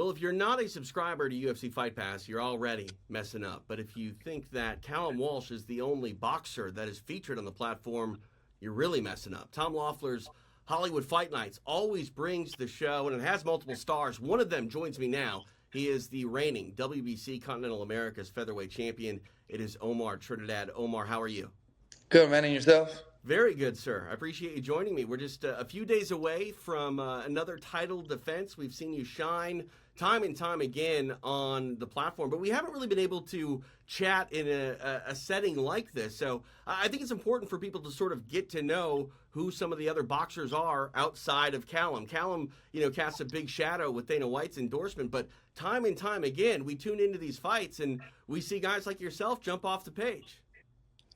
Well, if you're not a subscriber to UFC Fight Pass, you're already messing up. But if you think that Callum Walsh is the only boxer that is featured on the platform, you're really messing up. Tom Loeffler's Hollywood Fight Nights always brings the show, and it has multiple stars. One of them joins me now. He is the reigning WBC Continental America's featherweight champion. It is Omar Trinidad. Omar, how are you? Good, man. And yourself? Very good, sir. I appreciate you joining me. We're just a few days away from another title defense. We've seen you shine time and time again on the platform, but we haven't really been able to chat in a setting like this. So I think it's important for people to sort of get to know who some of the other boxers are outside of Callum. Callum, casts a big shadow with Dana White's endorsement, but time and time again, we tune into these fights and we see guys like yourself jump off the page.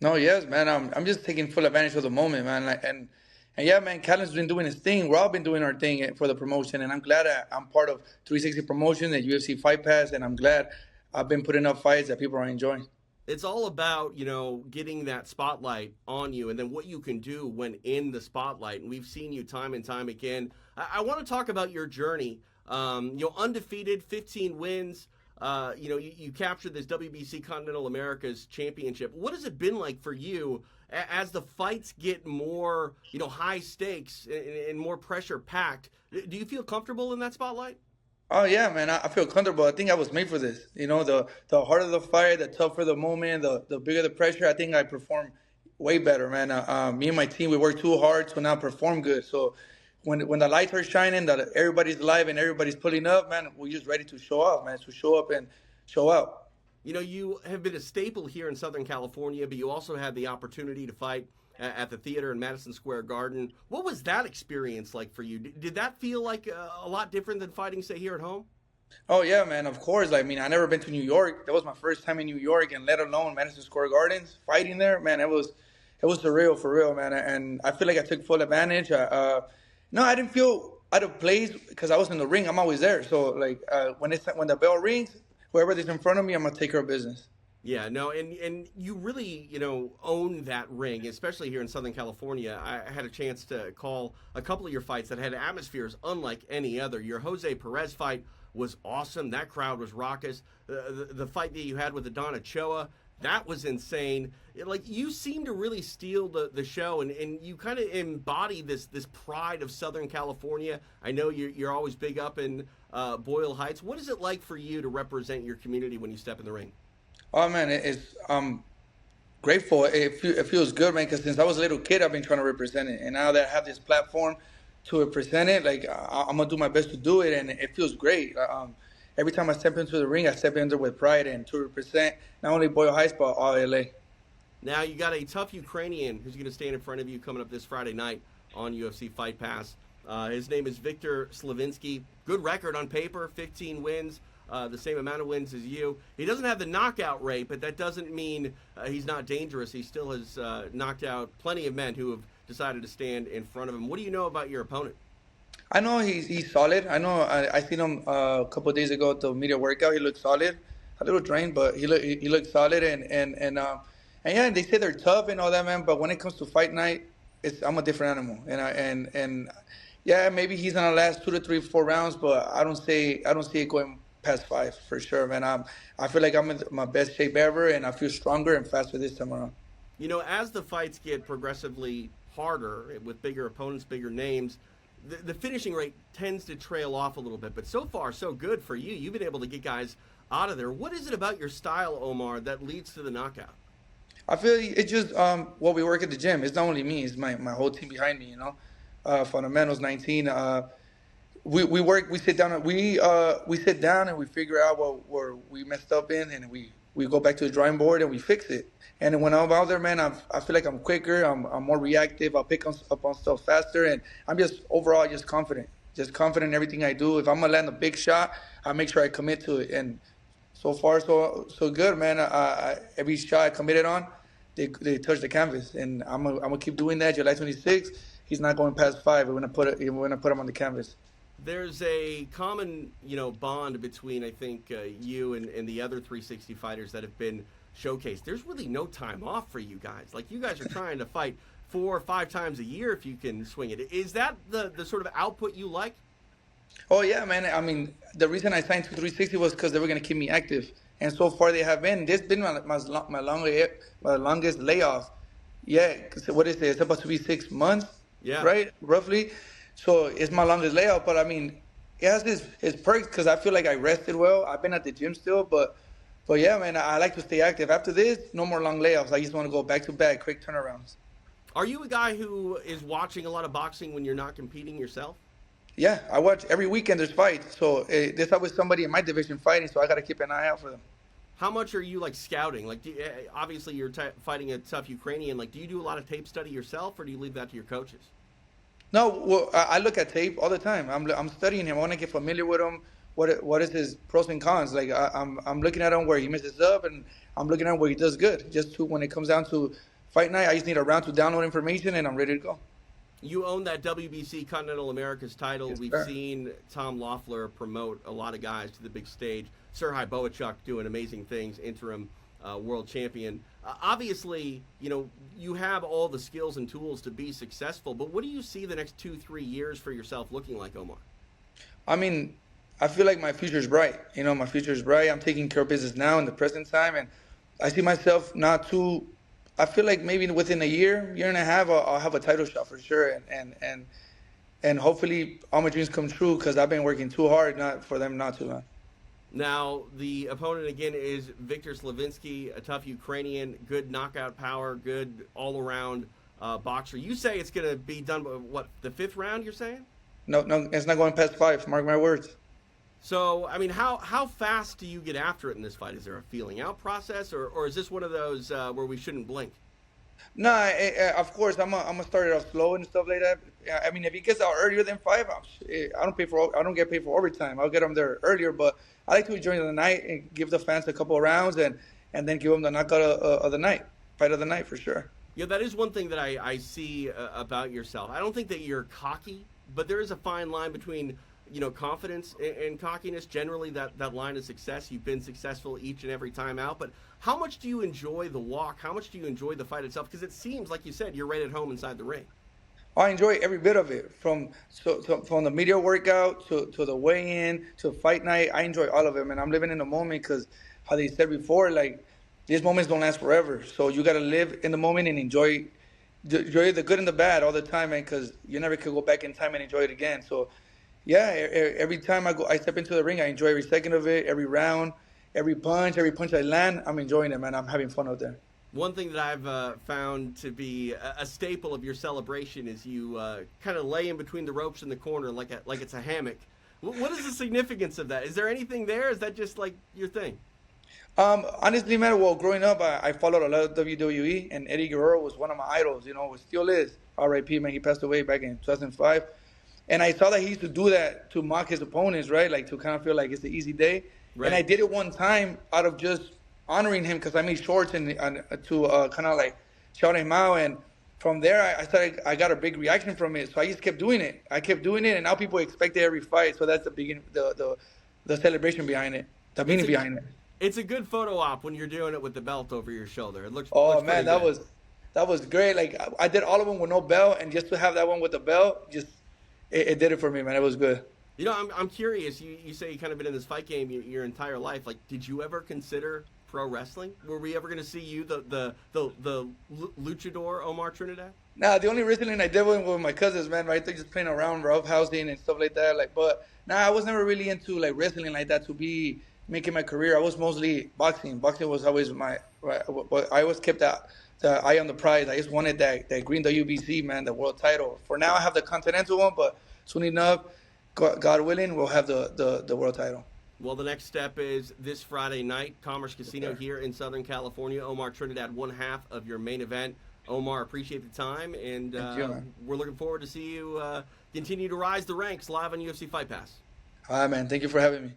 No, yes, man. I'm just taking full advantage of the moment, man. And yeah, man, Callum's been doing his thing. We're all been doing our thing for the promotion, and I'm glad I'm part of 360 Promotion and UFC Fight Pass, and I'm glad I've been putting up fights that people are enjoying. It's all about, getting that spotlight on you and then what you can do when in the spotlight. And we've seen you time and time again. I want to talk about your journey. Undefeated, 15 wins. You captured this WBC Continental America's championship. What has it been like for you as the fights get more, high stakes and more pressure packed? Do you feel comfortable in that spotlight? Oh yeah, man. I feel comfortable. I think I was made for this. The harder the fight, the tougher the moment, the bigger the pressure. I think I perform way better, man. Me and my team, we work too hard to now perform good. So when the lights are shining, that everybody's live and everybody's pulling up, man, we're just ready to show up, man. To show up and show out. You have been a staple here in Southern California, but you also had the opportunity to fight at the theater in Madison Square Garden. What was that experience like for you? Did that feel like a lot different than fighting, say, here at home? Oh yeah, man. Of course. I mean, I never been to New York. That was my first time in New York, and let alone Madison Square Gardens fighting there, man. It was surreal for real, man. And I feel like I took full advantage. No, I didn't feel out of place because I was in the ring. I'm always there. So like when the bell rings, whoever is in front of me, I'm gonna take care of business. Yeah, no, and you really, own that ring, especially here in Southern California. I had a chance to call a couple of your fights that had atmospheres unlike any other. Your Jose Perez fight was awesome. That crowd was raucous. The fight that you had with Adon Ochoa, that was insane. You seem to really steal the show, and you kind of embody this pride of Southern California. I know you're always big up in Boyle Heights. What is it like for you to represent your community when you step in the ring? Oh man, I'm grateful. It feels good, man. Because since I was a little kid, I've been trying to represent it, and now that I have this platform to represent it, I'm gonna do my best to do it, and it feels great. Every time I step into the ring, I step into it with pride and to represent not only Boyle Heights but all LA. Now you got a tough Ukrainian who's going to stand in front of you coming up this Friday night on UFC Fight Pass. His name is Victor Slavinsky. Good record on paper, 15 wins. The same amount of wins as you. He doesn't have the knockout rate, but that doesn't mean he's not dangerous. He still has knocked out plenty of men who have decided to stand in front of him. What do you know about your opponent? I know he's solid. I know I seen him a couple of days ago at the media workout. He looked solid, a little drained, but he looked solid. And yeah, they say they're tough and all that, man. But when it comes to fight night, I'm a different animal. And yeah, maybe he's gonna last 2 to 3, 4 rounds, but I don't see it going past 5 for sure, man. I feel like I'm in my best shape ever, and I feel stronger and faster this time around. As the fights get progressively harder with bigger opponents, bigger names, the finishing rate tends to trail off a little bit. But so far, so good for you. You've been able to get guys out of there. What is it about your style, Omar, that leads to the knockout? I feel it's just what we work at the gym. It's not only me; it's my whole team behind me. Fundamentals 19. We work. We sit down. We sit down and we figure out where we messed up in, and we go back to the drawing board and we fix it. And then when I'm out there, man, I feel like I'm quicker. I'm more reactive. I'll pick up on stuff faster, and I'm just overall just confident. Just confident in everything I do. If I'm gonna land a big shot, I make sure I commit to it. And so far, so good, man. Every shot I committed on, they touch the canvas, and I'm gonna keep doing that. July 26th, he's not going past 5. We're gonna put him on the canvas. There's a common, bond between, I think, you and the other 360 fighters that have been showcased. There's really no time off for you guys. Like, you guys are trying to fight 4 or 5 times a year if you can swing it. Is that the sort of output you like? Oh yeah, man. I mean, the reason I signed to 360 was because they were gonna keep me active, and so far they have been. This has been my longest layoff. Yeah, 'cause what is it? It's supposed to be 6 months, Yeah. right? Roughly. So it's my longest layoff, but I mean, it has its perks because I feel like I rested well. I've been at the gym still, but yeah, man, I like to stay active. After this, no more long layoffs. I just want to go back to back, quick turnarounds. Are you a guy who is watching a lot of boxing when you're not competing yourself? Yeah, I watch every weekend. There's fights, so there's always somebody in my division fighting. So I got to keep an eye out for them. How much are you like scouting? Like, obviously you're fighting a tough Ukrainian. Like, do you do a lot of tape study yourself, or do you leave that to your coaches? No, well, I look at tape all the time. I'm studying him. I want to get familiar with him. What is his pros and cons? Like I'm looking at him where he messes up, and I'm looking at him where he does good. Just to when it comes down to fight night, I just need a round to download information, and I'm ready to go. You own that WBC Continental Americas title. Yes, We've sir. seen Tom Loeffler promote a lot of guys to the big stage. Serhii Boachuk doing amazing things, interim world champion. Obviously, you have all the skills and tools to be successful, but what do you see the next 2, 3 years for yourself looking like, Omar? I mean, I feel like my future is bright. My future is bright. I'm taking care of business now in the present time, and I see myself not too. I feel like maybe within a year and a half, I'll have a title shot for sure, and hopefully all my dreams come true because I've been working too hard not for them not to, man. Now, the opponent again is Victor Slavinsky, a tough Ukrainian, good knockout power, good all-around boxer. You say it's going to be done by, what, the fifth round, you're saying? No, no, it's not going past 5. Mark my words. So, I mean, how fast do you get after it in this fight? Is there a feeling out process, or is this one of those where we shouldn't blink? No, of course I'm gonna start it off slow and stuff like that. I mean, if he gets out earlier than 5, I don't get paid for overtime. I'll get him there earlier, but I like to enjoy the night and give the fans a couple of rounds and then give them the knockout of the night, fight of the night for sure. Yeah, that is one thing that I see about yourself. I don't think that you're cocky, but there is a fine line between confidence and cockiness. Generally, that line of success. You've been successful each and every time out, but how much do you enjoy the walk? How much do you enjoy the fight itself? Because it seems, like you said, you're right at home inside the ring. I enjoy every bit of it, from the media workout to the weigh-in to fight night. I enjoy all of it, man. I'm living in the moment because, how they said before, like these moments don't last forever. So you gotta live in the moment and enjoy the good and the bad all the time, man. Because you never could go back in time and enjoy it again. So yeah, every time I step into the ring, I enjoy every second of it, every round, every punch I land. I'm enjoying it, man. I'm having fun out there. One thing that I've found to be a staple of your celebration is you kind of lay in between the ropes in the corner like it's a hammock. What is the significance of that? Is there anything there? Is that just like your thing? Honestly, man, well, growing up, I followed a lot of WWE, and Eddie Guerrero was one of my idols. Still is. R.I.P. Man, he passed away back in 2005. And I saw that he used to do that to mock his opponents, right? Like to kind of feel like it's an easy day. Right. And I did it one time out of just honoring him because I made shorts and to kind of like shout him out. And from there, I got a big reaction from it. So I just kept doing it. I kept doing it, and now people expect it every fight. So that's the beginning, the celebration behind it, the meaning behind it. It's a good photo op when you're doing it with the belt over your shoulder. It looks. Oh looks man, that was great. Like I did all of them with no belt, and just to have that one with the belt, just it did it for me, man. It was good. I'm curious. You say you kind of been in this fight game your entire life. Like, did you ever consider pro wrestling? Were we ever going to see you, the luchador Omar Trinidad? Nah, the only wrestling I did with my cousins, man, right? They're just playing around, roughhousing and stuff like that. Like, but nah, I was never really into like wrestling like that to be making my career. I was mostly boxing. Boxing was always I always kept the eye on the prize. I just wanted that green WBC, man, the world title. For now, I have the Continental one, but soon enough, God willing, we'll have the world title. Well, the next step is this Friday night, Commerce Casino here in Southern California. Omar Trinidad, one half of your main event. Omar, appreciate the time, and we're looking forward to see you continue to rise the ranks live on UFC Fight Pass. All right, man. Thank you for having me.